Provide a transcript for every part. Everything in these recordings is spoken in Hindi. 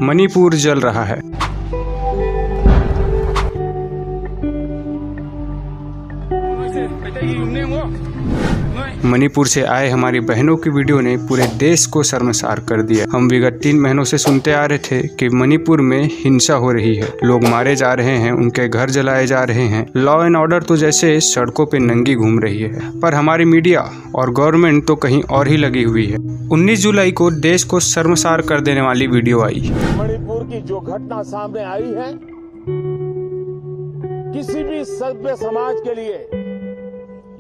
मणिपुर जल रहा है। मणिपुर से आए हमारी बहनों की वीडियो ने पूरे देश को शर्मसार कर दिया। हम विगत 3 महीनों से सुनते आ रहे थे कि मणिपुर में हिंसा हो रही है, लोग मारे जा रहे हैं, उनके घर जलाए जा रहे हैं, लॉ एंड ऑर्डर तो जैसे सड़कों पे नंगी घूम रही है। पर हमारी मीडिया और गवर्नमेंट तो कहीं और ही लगी हुई है। 19 जुलाई को देश को शर्मसार कर देने वाली वीडियो आई। मणिपुर की जो घटना सामने आई है, किसी भी सभ्य समाज के लिए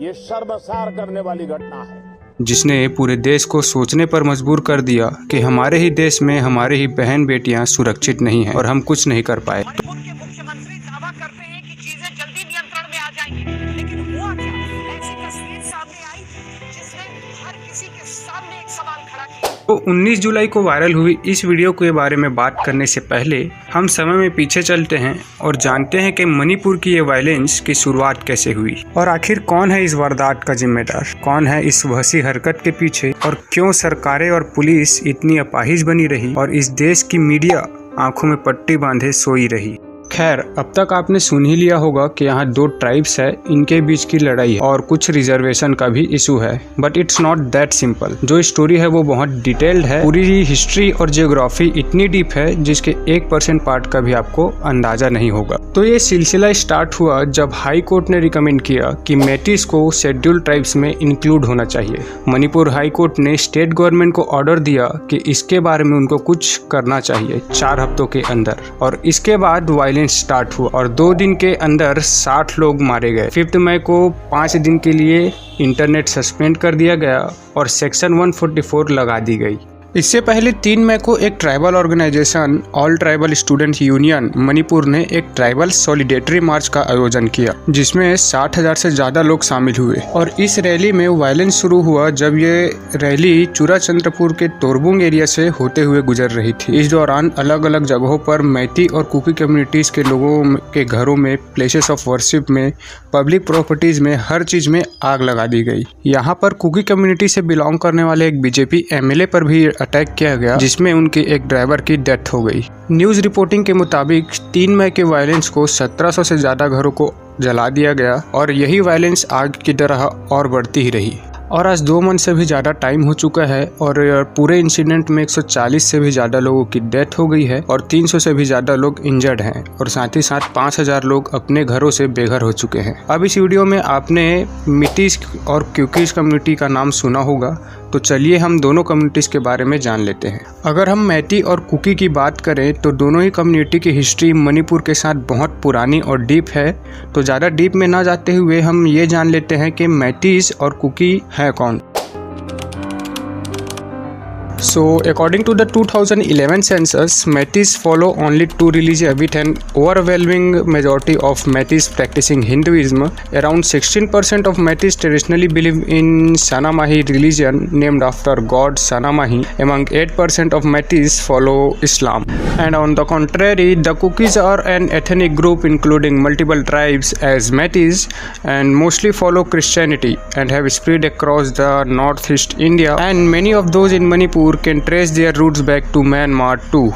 ये शर्मसार करने वाली घटना है, जिसने पूरे देश को सोचने पर मजबूर कर दिया कि हमारे ही देश में हमारे ही बहन बेटियां सुरक्षित नहीं हैं और हम कुछ नहीं कर पाए। मणिपुर के मुख्यमंत्री दावा करते हैं कि चीजें जल्दी नियंत्रण में आ जाएंगी, लेकिन हुआ क्या? ऐसी तस्वीर सामने आई जिसने हर किसी के सामने एक सवाल खड़ा किया। तो 19 जुलाई को वायरल हुई इस वीडियो के बारे में बात करने से पहले हम समय में पीछे चलते हैं और जानते हैं कि मणिपुर की ये वायलेंस की शुरुआत कैसे हुई और आखिर कौन है इस वारदात का जिम्मेदार, कौन है इस वहशी हरकत के पीछे और क्यों सरकारें और पुलिस इतनी अपाहिज बनी रही और इस देश की मीडिया आंखों में पट्टी बांधे सोई रही। खैर, अब तक आपने सुन ही लिया होगा कि यहाँ 2 ट्राइब्स है, इनके बीच की लड़ाई है और कुछ रिजर्वेशन का भी इशू है। But it's not that simple. जो स्टोरी है वो बहुत डिटेल्ड है। पूरी हिस्ट्री और जियोग्राफी इतनी डीप है जिसके 1% पार्ट का भी आपको अंदाजा नहीं होगा। तो ये सिलसिला स्टार्ट हुआ जब हाई कोर्ट ने रिकमेंड किया कि मेटिस को शेड्यूल्ड ट्राइब्स में इंक्लूड होना चाहिए। मणिपुर हाई कोर्ट ने स्टेट गवर्नमेंट को ऑर्डर दिया कि इसके बारे में उनको कुछ करना चाहिए 4 हफ्तों के अंदर। और इसके बाद वायलेंस स्टार्ट हुआ और 2 दिन के अंदर 60 लोग मारे गए। 5 मई को 5 दिन के लिए इंटरनेट सस्पेंड कर दिया गया और सेक्शन 144 लगा दी गई। इससे पहले 3 मई को एक tribal organisation all tribal student union Manipur ने एक ट्राइबल सॉलिडेटरी मार्च का आयोजन किया जिसमें 60,000 से ज्यादा लोग शामिल हुए। और इस रैली में वायलेंस शुरू हुआ जब ये रैली चूराचंद्रपुर के तोरबुंग एरिया से होते हुए गुजर रही थी। इस दौरान अलग अलग जगहों पर मैती और कुकी कम्युनिटीज के लोगों के घरों में, प्लेसेस ऑफ वर्शिप में, पब्लिक प्रॉपर्टीज में, हर चीज में आग लगा दी गई। यहाँ पर कुकी कम्युनिटी से बिलोंग करने वाले एक बीजेपी MLA पर भी अटैक किया गया जिसमें उनके एक ड्राइवर की डेथ हो गई। न्यूज रिपोर्टिंग के मुताबिक 3 मई के वायलेंस को 1700 से ज्यादा घरों को जला दिया गया और यही वायलेंस आग की तरह और बढ़ती ही रही। और आज 2 मंथ से भी ज़्यादा टाइम हो चुका है और पूरे इंसिडेंट में 140 से भी ज़्यादा लोगों की डेथ हो गई है और 300 से भी ज़्यादा लोग इंजर्ड हैं और साथ ही साथ 5000 लोग अपने घरों से बेघर हो चुके हैं। अब इस वीडियो में आपने मिटीज और क्यूकीज कम्युनिटी का नाम सुना होगा, तो चलिए हम दोनों कम्युनिटीज़ के बारे में जान लेते हैं। अगर हम मैती और कुकी की बात करें तो दोनों ही कम्युनिटी की हिस्ट्री मणिपुर के साथ बहुत पुरानी और डीप है। तो ज़्यादा डीप में ना जाते हुए हम ये जान लेते हैं कि मैतीज और कुकी है कौन। So, according to the 2011 census, Metis follow only 2 religions with an overwhelming majority of Metis practicing Hinduism. Around 16% of Metis traditionally believe in Sanamahi religion named after god Sanamahi. Among 8% of Metis follow Islam. And on the contrary, the Kukis are an ethnic group including multiple tribes as Metis and mostly follow Christianity and have spread across the northeast India. And many of those in Manipur can trace their roots back to Myanmar too.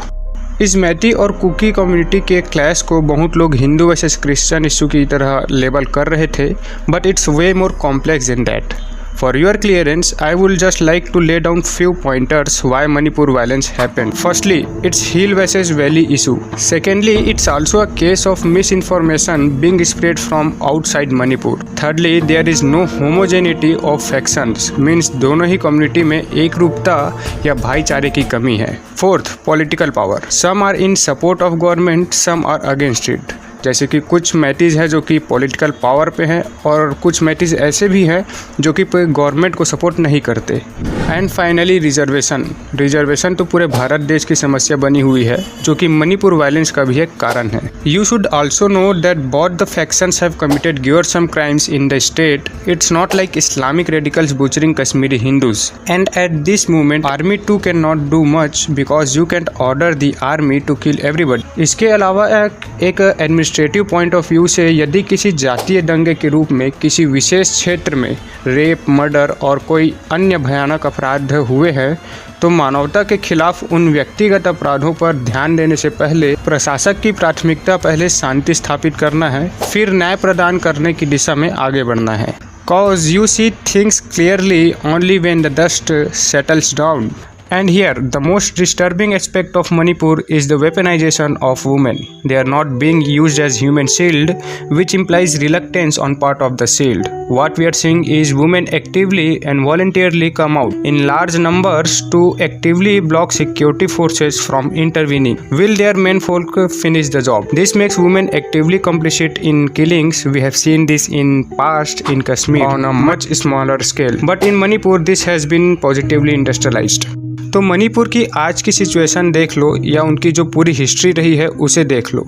इस मैती और कुकी कम्युनिटी के क्लैश को बहुत लोग हिंदू वर्सेस क्रिश्चियन इशू की तरह लेबल कर रहे थे, but it's way more complex than that. For your clearance, I would just like to lay down few pointers why Manipur violence happened. Firstly, it's hill versus valley issue. Secondly, it's also a case of misinformation being spread from outside Manipur. Thirdly, there is no homogeneity of factions, means दोनों ही कम्युनिटी में एक रूपता या भाईचारे की कमी है। Fourth, political power. Some are in support of government, some are against it. जैसे कि कुछ मैतीज है जो कि पॉलिटिकल पावर पे हैं और कुछ मैतीज ऐसे भी हैं जो कि गवर्नमेंट को सपोर्ट नहीं करते। एंड फाइनली रिजर्वेशन तो पूरे भारत देश की समस्या बनी हुई है जो कि मणिपुर वायलेंस का भी एक कारण है। You should also know that both the factions have committed gruesome crimes in the state. It's not like Islamic radicals butchering Kashmiri Hindus and at this moment army too can not do much because you can't order the army to kill everybody. इसके अलावा एक एडमिनिस्ट्रेटिव पॉइंट ऑफ व्यू से यदि किसी जातीय दंगे के रूप में किसी विशेष क्षेत्र में रेप, मर्डर और कोई अन्य भयानक अपराध हुए हैं तो मानवता के खिलाफ उन व्यक्तिगत अपराधों पर ध्यान देने से पहले प्रशासक की प्राथमिकता पहले शांति स्थापित करना है, फिर न्याय प्रदान करने की दिशा में आगे बढ़ना है। Cause you see things clearly only when the dust settles down. And here, the most disturbing aspect of Manipur is the weaponization of women. They are not being used as human shield, which implies reluctance on part of the shield. What we are seeing is women actively and voluntarily come out in large numbers to actively block security forces from intervening. Will their menfolk finish the job? This makes women actively complicit in killings. We have seen this in past in Kashmir on a much smaller scale. But in Manipur, this has been positively industrialized. तो मणिपुर की आज की सिचुएशन देख लो या उनकी जो पूरी हिस्ट्री रही है उसे देख लो,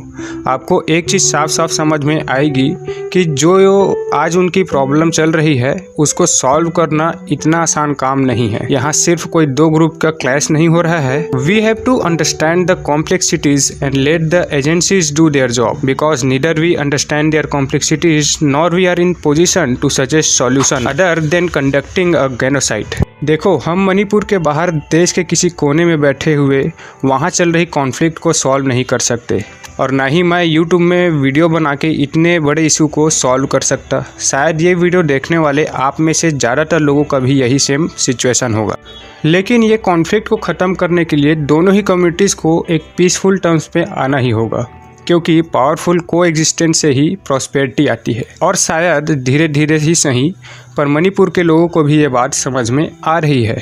आपको एक चीज़ साफ साफ समझ में आएगी कि जो आज उनकी प्रॉब्लम चल रही है उसको सॉल्व करना इतना आसान काम नहीं है। यहाँ सिर्फ कोई दो ग्रुप का क्लैश नहीं हो रहा है। We have to understand the complexities and let the agencies do their job because neither we understand their complexities nor we are in position to suggest solution other than conducting a genocide. देखो, हम मणिपुर के बाहर देश के किसी कोने में बैठे हुए वहाँ चल रही कॉन्फ्लिक्ट को सॉल्व नहीं कर सकते और ना ही मैं यूट्यूब में वीडियो बना के इतने बड़े इशू को सॉल्व कर सकता। शायद ये वीडियो देखने वाले आप में से ज़्यादातर लोगों का भी यही सेम सिचुएशन होगा। लेकिन ये कॉन्फ्लिक्ट को ख़त्म करने के लिए दोनों ही कम्युनिटीज़ को एक पीसफुल टर्म्स पे आना ही होगा, क्योंकि पावरफुल को एग्जिस्टेंस से ही प्रॉस्पेरिटी आती है। और शायद धीरे धीरे ही सही पर मणिपुर के लोगों को भी ये बात समझ में आ रही है।